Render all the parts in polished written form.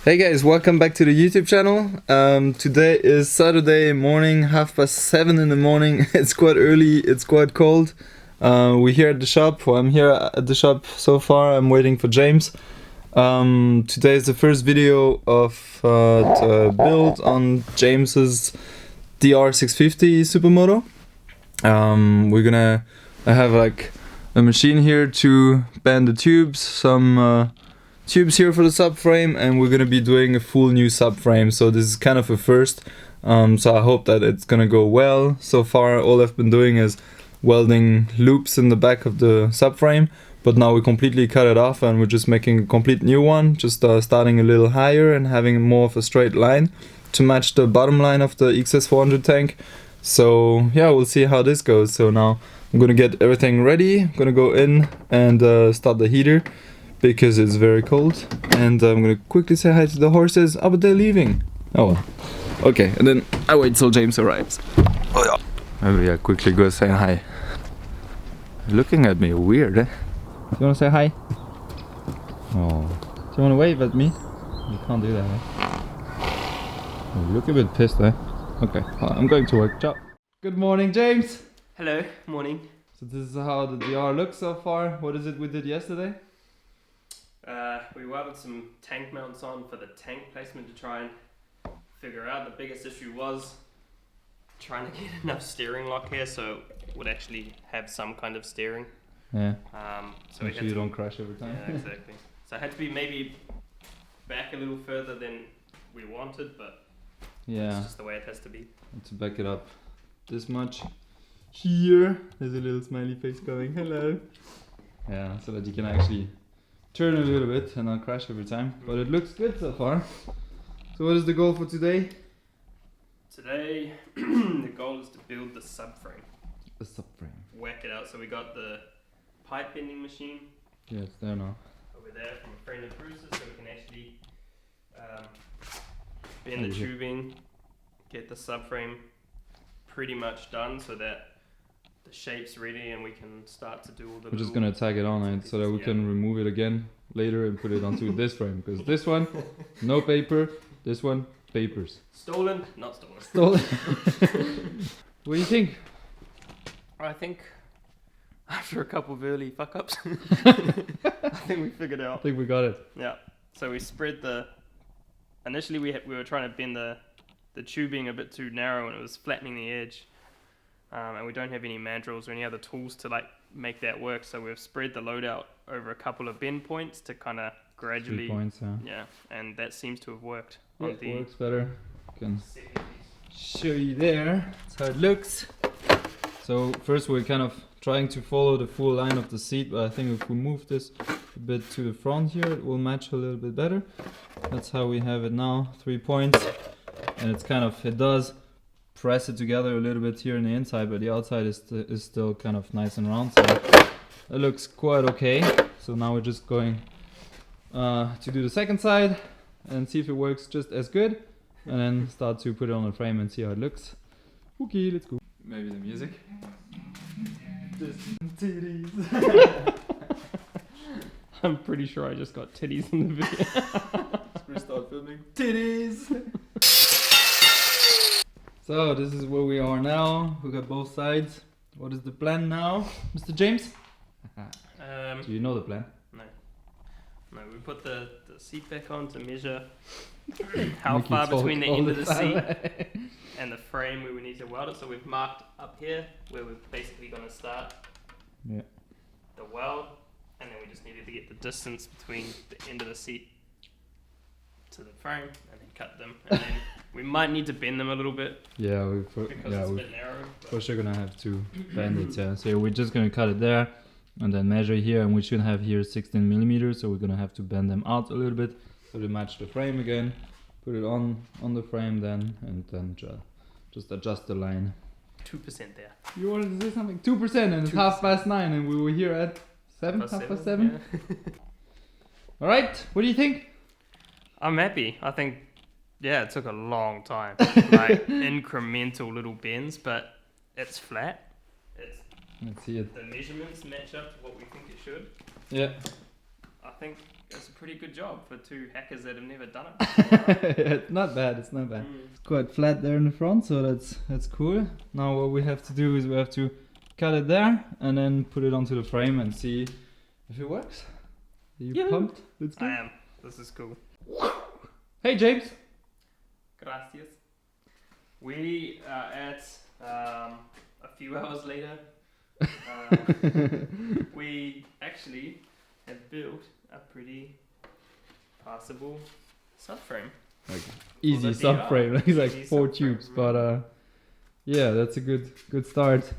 Hey guys, welcome back to the YouTube channel. Today is Saturday morning, 7:30 in the morning. It's quite early, it's quite cold. We're here at the shop. Well, I'm here at the shop so far. I'm waiting for James. Today is the first video of the build on James's DR 650 Supermoto. I have like a machine here to bend the tubes, some tubes here for the subframe, and we're gonna be doing a full new subframe. So this is kind of a first. So I hope that it's gonna go well. So far, all I've been doing is welding loops in the back of the subframe, but now we completely cut it off and we're just making a complete new one, just starting a little higher and having more of a straight line to match the bottom line of the XS400 tank. So yeah, we'll see how this goes. So now I'm gonna get everything ready. I'm gonna go in and start the heater because it's very cold, and I'm gonna quickly say hi to the horses. Oh, but they're leaving. Oh well. Okay, and then I wait till James arrives. Oh yeah. Maybe I quickly go say hi. Looking at me weird, eh? You wanna say hi? Oh. Do you wanna wave at me? You can't do that, eh? Oh, you look a bit pissed, eh? Okay, well, I'm going to work. Ciao. Good morning, James. Hello, morning. So this is how the DR looks so far. What is it we did yesterday? We welded some tank mounts on for the tank placement to try and figure out. The biggest issue was trying to get enough steering lock here so it would actually have some kind of steering. Yeah. So make sure you don't crash every time. Yeah, exactly. So I had to be maybe back a little further than we wanted, but yeah, it's just the way it has to be. And to back it up this much, here there's a little smiley face going, hello. Yeah, so that you can actually turn a little bit and not crash every time. But it looks good so far. So what is the goal for today? Today, the goal is to build the subframe. The subframe. Whack it out. So we got the pipe bending machine. Yeah, it's there now. Over there from a friend of Bruce's, so we can actually bend the tubing, get the subframe pretty much done so that the shape's ready and we can start to do all the. We're just gonna tag it on it so that we can remove it again later and put it onto this frame, because this one, no paper, this one, papers. Stolen? Not stolen. Stolen. What do you think? I think after a couple of early fuck ups, I think we figured it out. I think we got it. Yeah. So we spread initially we were trying to bend the tubing a bit too narrow and it was flattening the edge. And we don't have any mandrels or any other tools to like make that work, so we've spread the load out over a couple of bend points to kind of gradually. 3 points, yeah. Yeah, and that seems to have worked. Yeah, On the works better. I can show you there. That's how it looks. So first we're kind of trying to follow the full line of the seat, but I think if we move this a bit to the front here, it will match a little bit better. That's how we have it now, 3 points, and it's kind of, it does press it together a little bit here on the inside, but the outside is still kind of nice and round, so it looks quite okay. So now we're just going to do the second side and see if it works just as good, and then start to put it on the frame and see how it looks. Okay, let's go. Maybe the music. Titties. I'm pretty sure I just got titties in the video. Let's restart filming. Titties. So this is where we are now. We got both sides. What is the plan now, Mr. James? Do you know the plan? No, we put the seat back on to measure how far between the end of the seat and the frame we would need to weld it. So we've marked up here where we're basically going to start the weld, and then we just needed to get the distance between the end of the seat to the frame and then cut them. And then we might need to bend them a little bit. Yeah, it's a bit narrow. For sure gonna have to bend it, yeah. So we're just gonna cut it there and then measure here, and we should have here 16 millimeters, so we're gonna have to bend them out a little bit so they match the frame again. Put it on the frame then, and then just adjust the line. 2% there. You wanted to say something? 2%, and it's 9:30, and we were here at 7:30. Yeah. All right, what do you think? I'm happy. I think, yeah, it took a long time. Like incremental little bends, but it's flat. Let's see it. The measurements match up to what we think it should. Yeah. I think it's a pretty good job for two hackers that have never done it before. Right? It's not bad, it's not bad. It's quite flat there in the front, so that's cool. Now what we have to do is we have to cut it there and then put it onto the frame and see if it works. Are you pumped? Let's go. I am. This is cool. Hey James! Gracias. We are at a few hours later. We actually have built a pretty passable subframe. Like easy subframe, like Easy 4 subframe, tubes, but yeah, that's a good start.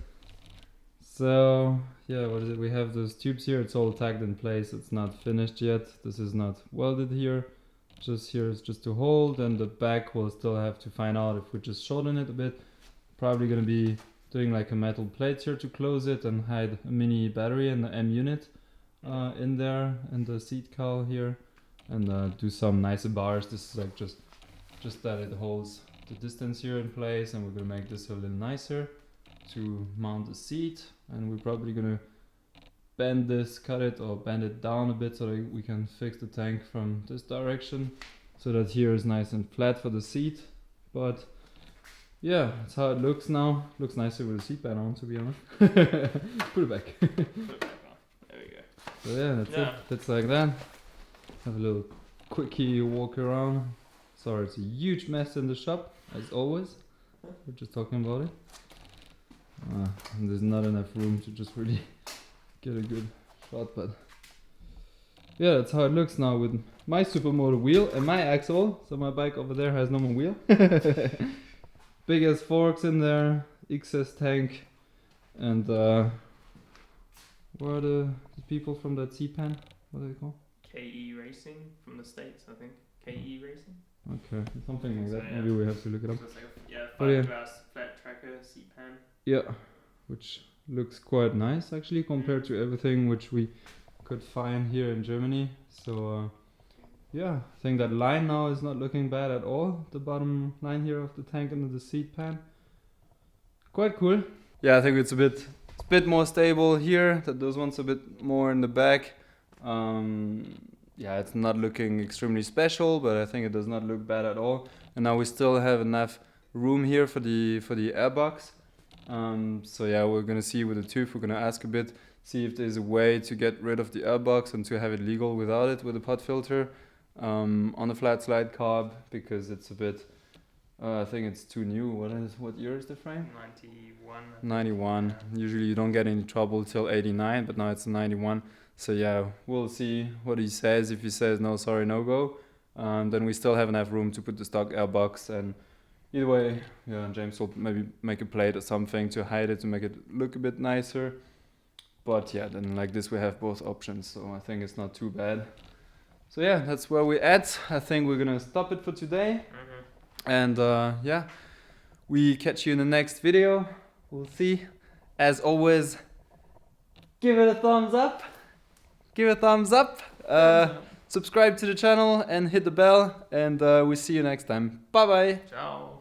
So yeah, what is it? We have those tubes here. It's all tagged in place. It's not finished yet. This is not welded here. Just here is just to hold, and the back we'll still have to find out if we just shorten it a bit. Probably gonna be doing like a metal plate here to close it and hide a mini battery and the M unit in there and the seat cowl here, and do some nicer bars. This is like just that it holds the distance here in place, and we're gonna make this a little nicer to mount the seat, and we're probably gonna bend this, cut it or bend it down a bit so that we can fix the tank from this direction so that here is nice and flat for the seat. But yeah, that's how it looks now. Looks nicer with the seat band on, to be honest. Put it back. Put it back on. There we go. So yeah, that's it. That's like that. Have a little quickie walk around. Sorry, it's a huge mess in the shop, as always. We're just talking about it. And there's not enough room to just really get a good shot, but yeah, that's how it looks now with my Supermoto wheel and my axle. So my bike over there has no more wheel. Big ass forks in there, XS tank, and where are the people from that C-Pan? What are they called? KE Racing from the States, I think. KE Racing? Okay, something like that. So, yeah. Maybe we have to look it up. So it's like a 5-glass flat tracker C-Pan. Yeah, which looks quite nice actually compared to everything which we could find here in Germany. So yeah, I think that line now is not looking bad at all. The bottom line here of the tank under the seat pan. Quite cool. Yeah, I think it's a bit more stable here. That those ones a bit more in the back. Yeah, it's not looking extremely special, but I think it does not look bad at all. And now we still have enough room here for the airbox. So yeah, we're gonna see with the tooth. We're gonna ask a bit, see if there's a way to get rid of the airbox and to have it legal without it with a pot filter on the flat slide carb, because it's a bit. I think it's too new. What year is the frame? 91. 91. Usually you don't get any trouble till 89, but now it's 91. So yeah, we'll see what he says. If he says no, sorry, no go, then we still have enough room to put the stock airbox. And either way, yeah, James will maybe make a plate or something to hide it, to make it look a bit nicer. But yeah, then like this we have both options, so I think it's not too bad. So yeah, that's where we're at. I think we're gonna stop it for today. And yeah, we catch you in the next video. We'll see. As always, give it a thumbs up. Give it a thumbs up. Subscribe to the channel and hit the bell. And we see you next time. Bye bye. Ciao.